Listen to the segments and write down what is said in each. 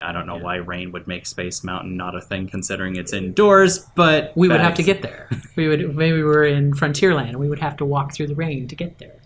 I don't know why rain would make Space Mountain not a thing considering it's indoors, but We would have to get there. Maybe we're in Frontierland. We would have to walk through the rain to get there.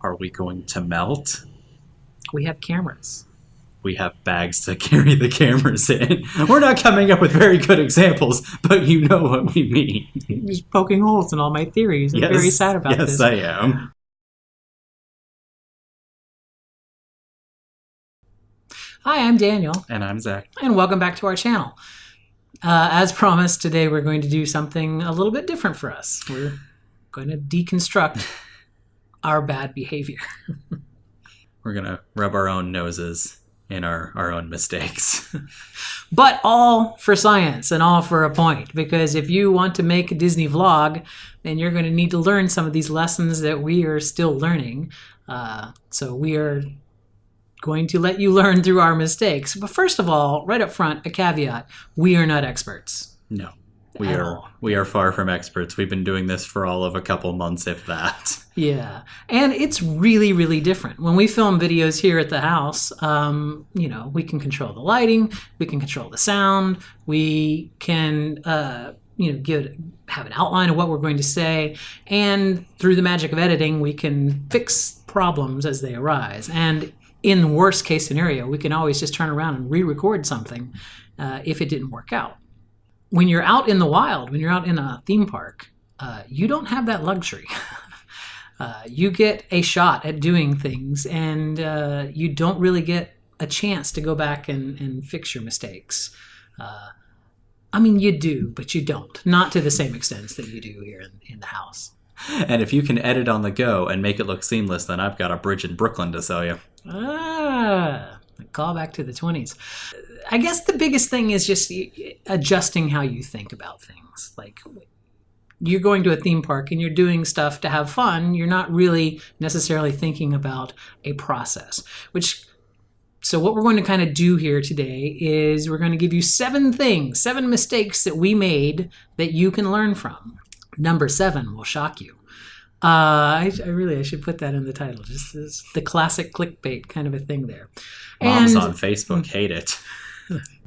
Are we going to melt? We have cameras. We have bags to carry the cameras in. We're not coming up with very good examples, but you know what we mean. Just poking holes in all my theories. I'm very sad about this. Yes, I am. Hi, I'm Daniel. And I'm Zach. And welcome back to our channel. As promised, today we're going to do something a little bit different for us. We're going to deconstruct our bad behavior. We're going to rub our own noses in our own mistakes. But all for science and all for a point. Because if you want to make a Disney vlog, then you're going to need to learn some of these lessons that we are still learning. So we are going to let you learn through our mistakes. But first of all, right up front, a caveat. We are not experts. No. We are far from experts. We've been doing this for all of a couple months, if that. Yeah, and it's really, really different. When we film videos here at the house, we can control the lighting, we can control the sound, we can, have an outline of what we're going to say, and through the magic of editing, we can fix problems as they arise. And in the worst case scenario, we can always just turn around and re-record something if it didn't work out. When you're out in the wild, when you're out in a theme park, you don't have that luxury. You get a shot at doing things, and you don't really get a chance to go back and fix your mistakes. You do, but you don't. Not to the same extent that you do here in the house. And if you can edit on the go and make it look seamless, then I've got a bridge in Brooklyn to sell you. Call back to the 20s. I guess the biggest thing is just adjusting how you think about things. Like, you're going to a theme park and you're doing stuff to have fun. You're not really necessarily thinking about a process. So what we're going to kind of do here today is we're going to give you 7 mistakes that we made that you can learn from. Number 7 will shock you. I should put that in the title. Just this, the classic clickbait kind of a thing there. Moms on Facebook hate it.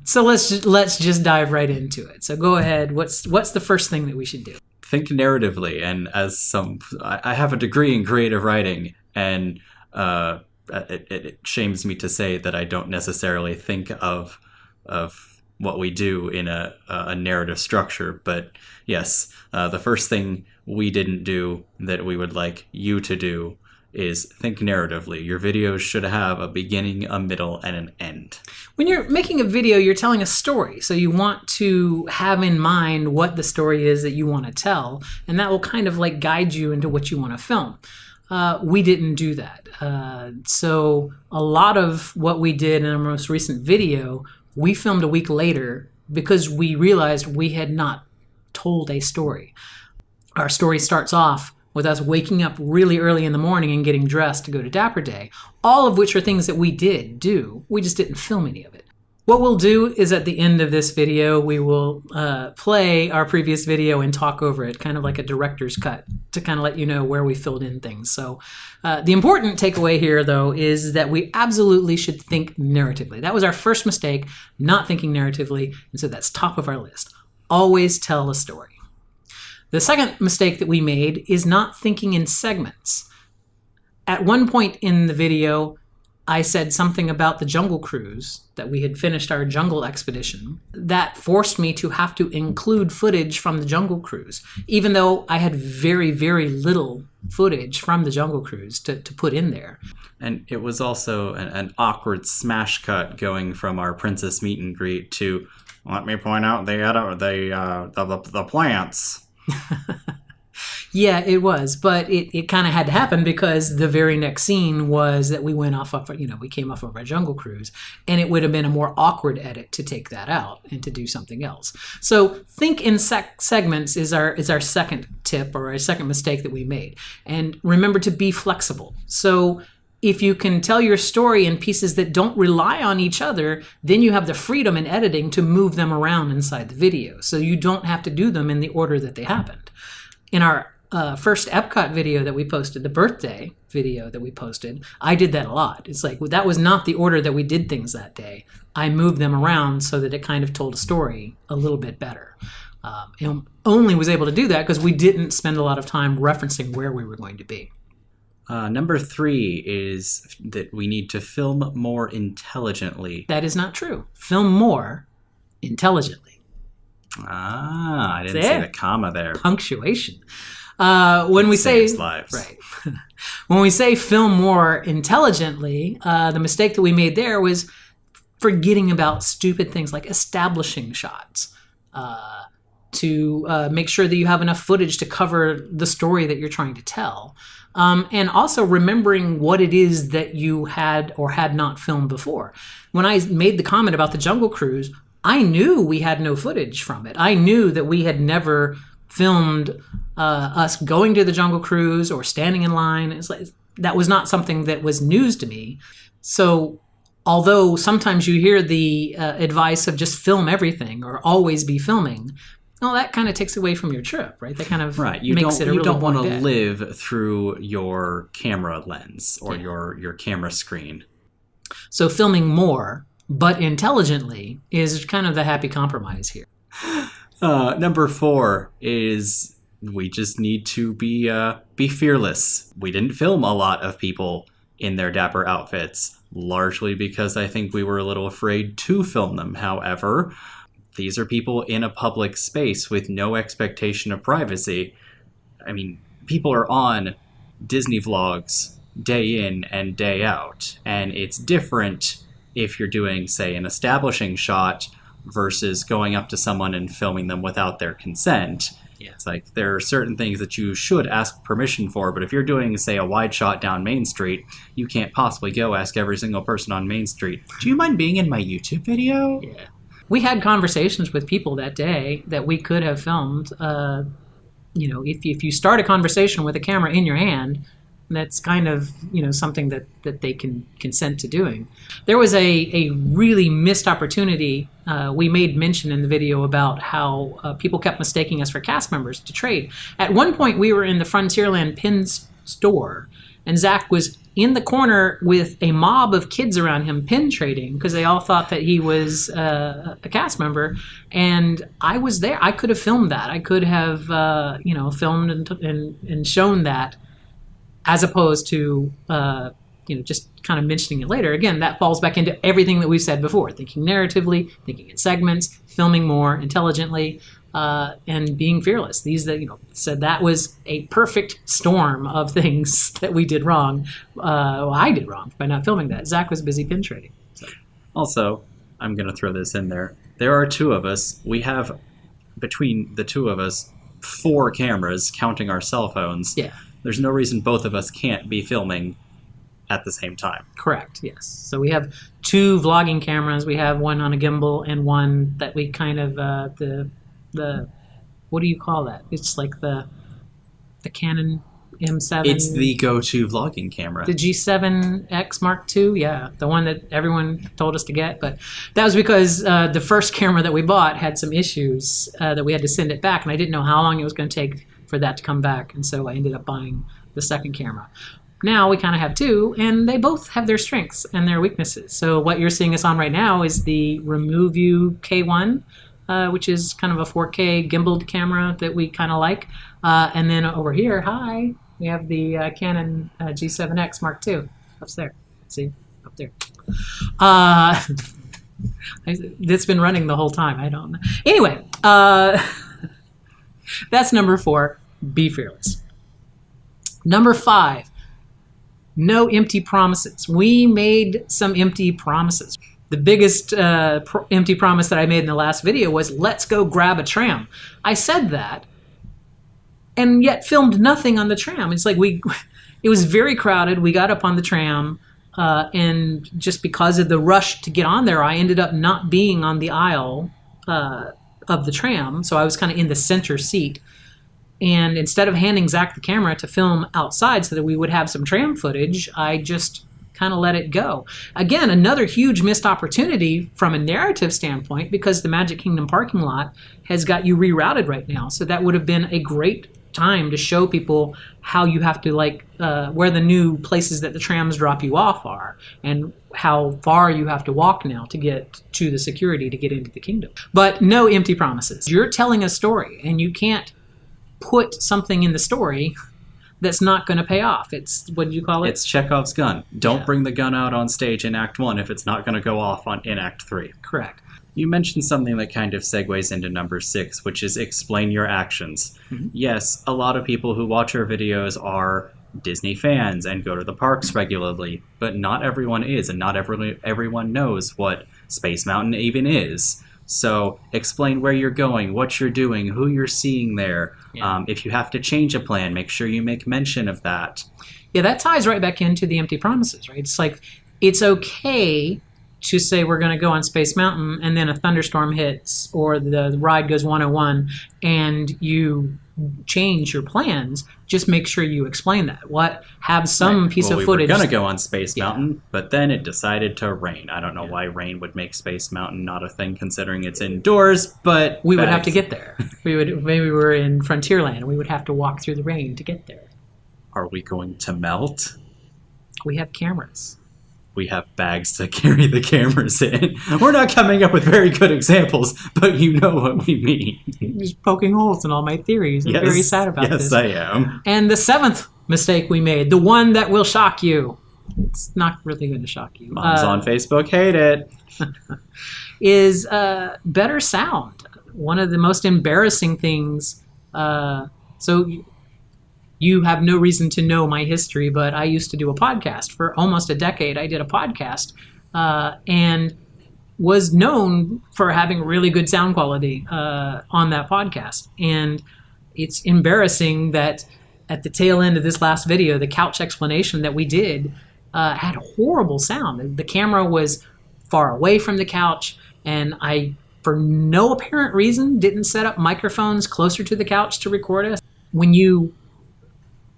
So let's just dive right into it. So go ahead. What's the first thing that we should do? Think narratively. And I have a degree in creative writing, and it shames me to say that I don't necessarily think of what we do in a narrative structure. But yes, the first thing we didn't do that we would like you to do is think narratively. Your videos should have a beginning, a middle, and an end. When you're making a video, you're telling a story. So you want to have in mind what the story is that you want to tell, and that will kind of like guide you into what you want to film. We didn't do that. So a lot of what we did in our most recent video, we filmed a week later because we realized we had not told a story. Our story starts off with us waking up really early in the morning and getting dressed to go to Dapper Day, all of which are things that we did do. We just didn't film any of it. What we'll do is at the end of this video, we will play our previous video and talk over it, kind of like a director's cut, to kind of let you know where we filled in things. So the important takeaway here, though, is that we absolutely should think narratively. That was our first mistake, not thinking narratively, and so that's top of our list. Always tell a story. The second mistake that we made is not thinking in segments. At one point in the video, I said something about the Jungle Cruise, that we had finished our jungle expedition. That forced me to have to include footage from the Jungle Cruise, even though I had very, very little footage from the Jungle Cruise to put in there. And it was also an awkward smash cut going from our princess meet and greet to, let me point out the plants. Yeah, it was, but it kind of had to happen because the very next scene was that we came off of our Jungle Cruise, and it would have been a more awkward edit to take that out and to do something else. So think in segments is our second tip, or our second mistake that we made. And remember to be flexible. So if you can tell your story in pieces that don't rely on each other, then you have the freedom in editing to move them around inside the video. So you don't have to do them in the order that they happened. In our first Epcot video that we posted, the birthday video that we posted, I did that a lot. It's like, that was not the order that we did things that day. I moved them around so that it kind of told a story a little bit better. And only was able to do that because we didn't spend a lot of time referencing where we were going to be. Number 3 is that we need to film more intelligently. That is not true. Film more intelligently. I didn't see the comma there. Punctuation. When we say lives. Right. When we say film more intelligently, the mistake that we made there was forgetting about stupid things like establishing shots. To make sure that you have enough footage to cover the story that you're trying to tell. And also remembering what it is that you had or had not filmed before. When I made the comment about the Jungle Cruise, I knew we had no footage from it. I knew that we had never filmed us going to the Jungle Cruise or standing in line. It's like, that was not something that was news to me. So although sometimes you hear the advice of just film everything or always be filming, well, that kind of takes away from your trip, right? That kind of makes it a really You don't want to day. live through your camera lens or your camera screen. So filming more, but intelligently, is kind of the happy compromise here. Number 4 is we just need to be fearless. We didn't film a lot of people in their dapper outfits, largely because I think we were a little afraid to film them. However, these are people in a public space with no expectation of privacy. I mean, people are on Disney vlogs day in and day out, and it's different if you're doing, say, an establishing shot versus going up to someone and filming them without their consent. Yeah. It's like there are certain things that you should ask permission for, but if you're doing, say, a wide shot down Main Street, you can't possibly go ask every single person on Main Street, "Do you mind being in my YouTube video?" Yeah. We had conversations with people that day that we could have filmed. If you start a conversation with a camera in your hand, that's kind of something that they can consent to doing. There was a really missed opportunity. We made mention in the video about how people kept mistaking us for cast members to trade. At one point, we were in the Frontierland pin store, and Zach was in the corner with a mob of kids around him pin trading because they all thought that he was a cast member. And I was there. I could have filmed that. I could have filmed and shown that, as opposed to just kind of mentioning it later. Again, that falls back into everything that we've said before: thinking narratively, thinking in segments, filming more intelligently, and being fearless. Said that was a perfect storm of things that we did wrong. I did wrong by not filming that. Zach was busy pin trading. So. Also, I'm going to throw this in there. There are 2 of us. We have, between the 2 of us, 4 cameras, counting our cell phones. Yeah. There's no reason both of us can't be filming at the same time. Correct, yes. So we have 2 vlogging cameras. We have one on a gimbal and one that we kind of, the what do you call that? It's like the Canon M7. It's the go-to vlogging camera. The G7X Mark II, yeah, the one that everyone told us to get. But that was because the first camera that we bought had some issues that we had to send it back, and I didn't know how long it was going to take for that to come back, and so I ended up buying the second camera. Now we kind of have 2, and they both have their strengths and their weaknesses. So what you're seeing us on right now is the RemoveView K1, which is kind of a 4K gimbaled camera that we kind of like. And then over here, we have the Canon G7X Mark II. Up there. See? Up there. It's been running the whole time. I don't know. Anyway, that's number 4. Be fearless. Number 5. No empty promises. We made some empty promises. The biggest empty promise that I made in the last video was, let's go grab a tram. I said that, and yet filmed nothing on the tram. It's like it was very crowded. We got up on the tram, and just because of the rush to get on there, I ended up not being on the aisle of the tram. So I was kind of in the center seat. And instead of handing Zach the camera to film outside so that we would have some tram footage, I just kind of let it go. Again, another huge missed opportunity from a narrative standpoint, because the Magic Kingdom parking lot has got you rerouted right now. So that would have been a great time to show people how you have to where the new places that the trams drop you off are, and how far you have to walk now to get to the security to get into the kingdom. But no empty promises. You're telling a story, and you can't put something in the story that's not going to pay off. It's, what do you call it? It's Chekhov's gun. Don't bring the gun out on stage in Act 1 if it's not going to go off in Act 3. Correct. You mentioned something that kind of segues into number 6, which is explain your actions. Mm-hmm. Yes, a lot of people who watch our videos are Disney fans and go to the parks regularly, but not everyone is, and not everyone knows what Space Mountain even is. So explain where you're going, what you're doing, who you're seeing there. Yeah. If you have to change a plan, make sure you make mention of that. Yeah, that ties right back into the empty promises, right? It's like, it's okay to say we're going to go on Space Mountain, and then a thunderstorm hits, or the ride goes 101, and you change your plans. Just make sure you explain that. Have some piece of footage. We were going to go on Space Mountain, but then it decided to rain. I don't know why rain would make Space Mountain not a thing, considering it's indoors, but we would have to get there. Maybe we were in Frontierland, and we would have to walk through the rain to get there. Are we going to melt? We have cameras. We have bags to carry the cameras in. We're not coming up with very good examples, but you know what we mean. Just poking holes in all my theories. I'm very sad about this. Yes, I am. And the 7th mistake we made, the one that will shock you. It's not really going to shock you. Moms on Facebook hate it. Is better sound. One of the most embarrassing things. You have no reason to know my history, but I used to do a podcast. For almost a decade, I did a podcast and was known for having really good sound quality on that podcast. And it's embarrassing that at the tail end of this last video, the couch explanation that we did had horrible sound. The camera was far away from the couch, and I, for no apparent reason, didn't set up microphones closer to the couch to record us. When you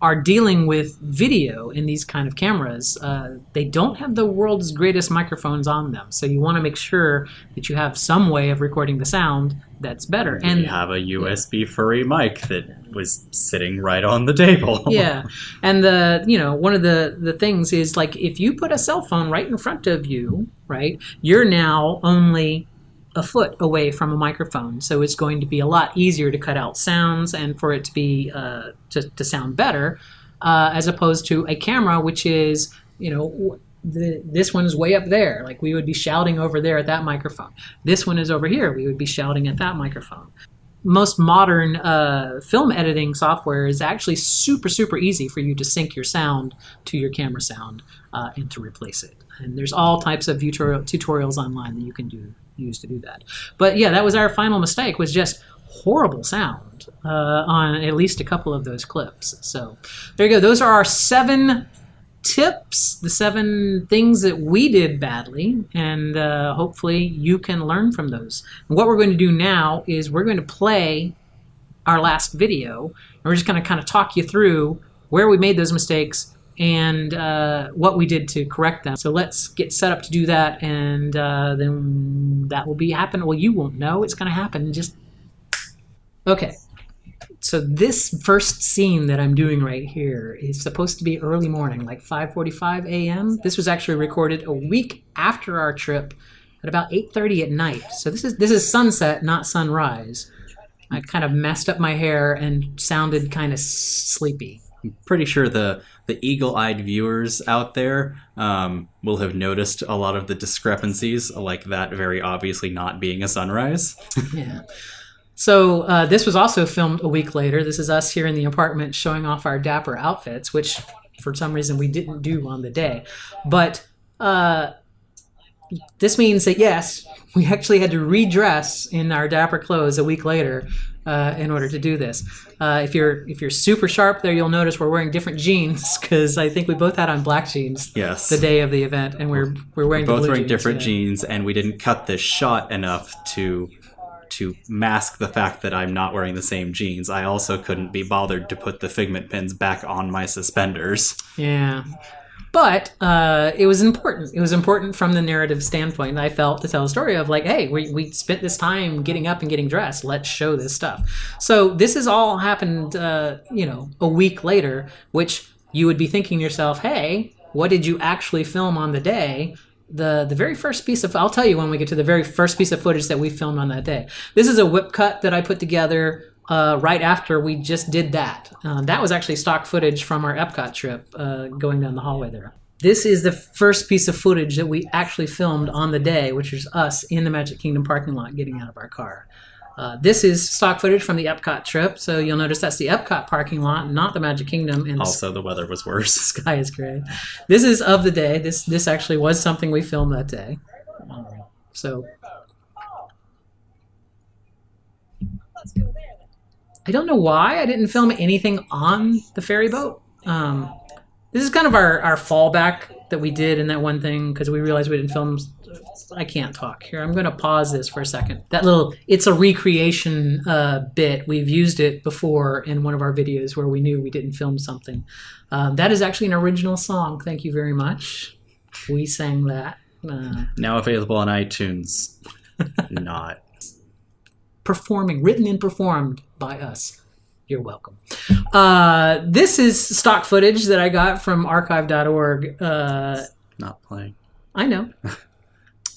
are dealing with video in these kind of cameras, they don't have the world's greatest microphones on them. So you want to make sure that you have some way of recording the sound that's better. And we have a USB furry mic that was sitting right on the table. Yeah. And one of the things is, like, if you put a cell phone right in front of you, right, you're now only a foot away from a microphone, so it's going to be a lot easier to cut out sounds and for it to be to sound better, as opposed to a camera, which is, this one's way up there. Like, we would be shouting over there at that microphone. This one is over here. We would be shouting at that microphone. Most modern film editing software is actually super, super easy for you to sync your sound to your camera sound and to replace it. And there's all types of tutorials online that you can use to do that. But yeah, that was our final mistake, was just horrible sound on at least a couple of those clips. So there you go. Those are our 7 tips, the 7 things that we did badly, and hopefully you can learn from those. And what we're going to do now is we're going to play our last video, and we're just going to kind of talk you through where we made those mistakes and what we did to correct them. So let's get set up to do that, and then that will be happening. Well, you won't know. It's going to happen. Okay. So this first scene that I'm doing right here is supposed to be early morning, like 5:45 a.m. This was actually recorded a week after our trip at about 8:30 at night. So this is sunset, not sunrise. I kind of messed up my hair and sounded kind of sleepy. I'm pretty sure the eagle-eyed viewers out there will have noticed a lot of the discrepancies, like that very obviously not being a sunrise. Yeah. So this was also filmed a week later. This is us here in the apartment showing off our dapper outfits, which for some reason we didn't do on the day. But this means that, yes, we actually had to redress in our dapper clothes a week later in order to do this. If you're super sharp there, you'll notice we're wearing different jeans, because I think we both had on black jeans the day of the event, and we're wearing both blue wearing jeans different today. jeans, and we didn't cut this shot enough to mask the fact that I'm not wearing the same jeans. I also couldn't be bothered to put the figment pins back on my suspenders. Yeah. But it was important. It was important from the narrative standpoint, I felt, to tell a story of like, hey, we spent this time getting up and getting dressed. Let's show this stuff. So this has all happened, a week later, which you would be thinking to yourself, hey, what did you actually film on the day? The very first piece of, I'll tell you when we get to the very first piece of footage that we filmed on that day. This is a whip cut that I put together right after we just did that. That was actually stock footage from our Epcot trip going down the hallway there. This is the first piece of footage that we actually filmed on the day, which is us in the Magic Kingdom parking lot getting out of our car. This is stock footage from the Epcot trip, so you'll notice that's the Epcot parking lot, not the Magic Kingdom. And also, the weather was worse. The sky is gray. This is of the day. This actually was something we filmed that day. So I don't know why I didn't film anything on the ferry boat. This is kind of our fallback that we did in that one thing because we realized we didn't film. I can't talk here. I'm going to pause this for a second. That little, it's a recreation bit. We've used it before in one of our videos where we knew we didn't film something. That is actually an original song. Thank you very much. We sang that. Now available on iTunes. Not. Written and performed by us. You're welcome. This is stock footage that I got from archive.org. Not playing. I know.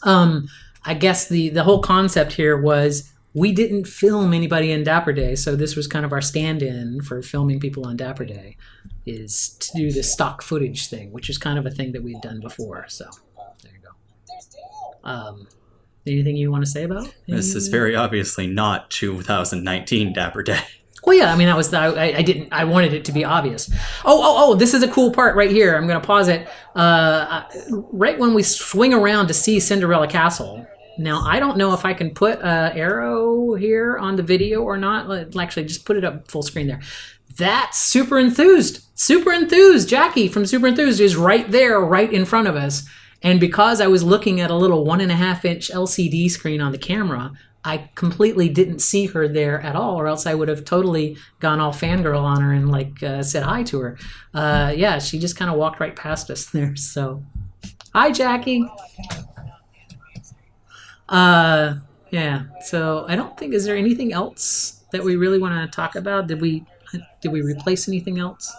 I guess the whole concept here was we didn't film anybody in Dapper Day, so this was kind of our stand-in for filming people on Dapper Day, is to do the stock footage thing, which is kind of a thing that we'd done before. So there you go. Anything you want to say about it? This is very obviously not 2019 Dapper Day. Well, yeah, I mean, that was I wanted it to be obvious. Oh, this is a cool part right here. I'm going to pause it. Right when we swing around to see Cinderella Castle. Now, I don't know if I can put an arrow here on the video or not. Let's actually just put it up full screen there. That's Super Enthused. Super Enthused. Jackie from Super Enthused is right there, right in front of us. And because I was looking at a little 1.5-inch LCD screen on the camera, I completely didn't see her there at all, or else I would have totally gone all fangirl on her and said hi to her. Yeah, she just kind of walked right past us there. So, hi, Jackie. Yeah. So I don't think, is there anything else that we really want to talk about? Did we replace anything else?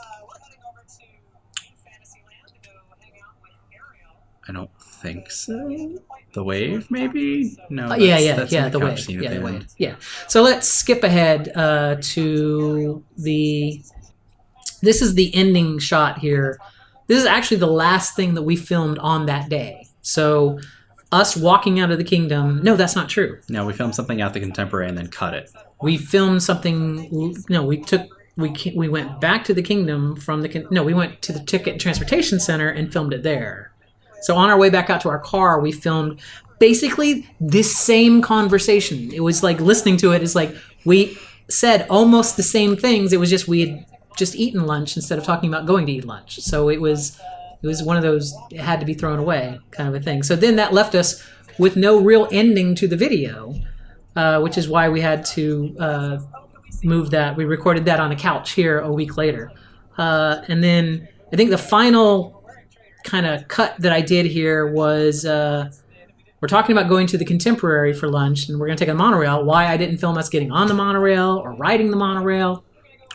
I don't think so. The wave, maybe? No. The wave. Yeah, the wave. Yeah. So let's skip ahead to this is the ending shot here. This is actually the last thing that we filmed on that day. So us walking out of the kingdom. No, that's not true. No, we filmed something at the Contemporary and then cut it. We filmed something. No, we went back to the kingdom from we went to the Ticket and Transportation Center and filmed it there. So on our way back out to our car, we filmed basically this same conversation. It was like listening to it is like we said almost the same things. It was just we had just eaten lunch instead of talking about going to eat lunch. So it was one of those, it had to be thrown away kind of a thing. So then that left us with no real ending to the video, which is why we had to move that. We recorded that on a couch here a week later. And then I think the final kind of cut that I did here was we're talking about going to the Contemporary for lunch, and we're going to take a monorail. Why I didn't film us getting on the monorail or riding the monorail.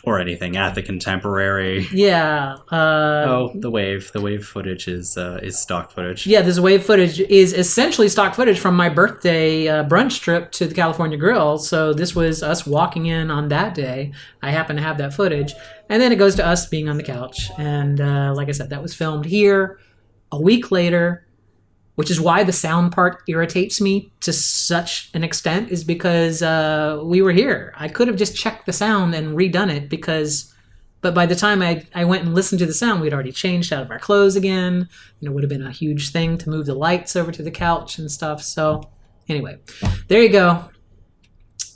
Or anything at the Contemporary. Yeah. The wave. The wave footage is stock footage. Yeah, this wave footage is essentially stock footage from my birthday brunch trip to the California Grill. So this was us walking in on that day. I happen to have that footage. And then it goes to us being on the couch. And like I said, that was filmed here a week later, which is why the sound part irritates me to such an extent, is because we were here. I could have just checked the sound and redone it but by the time I went and listened to the sound, we'd already changed out of our clothes again. It would have been a huge thing to move the lights over to the couch and stuff. So anyway, there you go.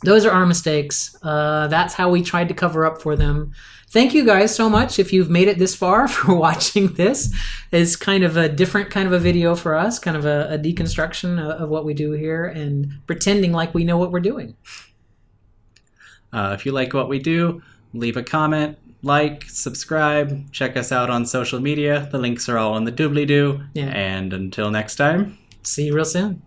Those are our mistakes. That's how we tried to cover up for them. Thank you guys so much if you've made it this far for watching this. It's kind of a different kind of a video for us, kind of a deconstruction of what we do here and pretending like we know what we're doing. If you like what we do, leave a comment, like, subscribe, check us out on social media. The links are all in the doobly-doo. Yeah. And until next time, See you real soon.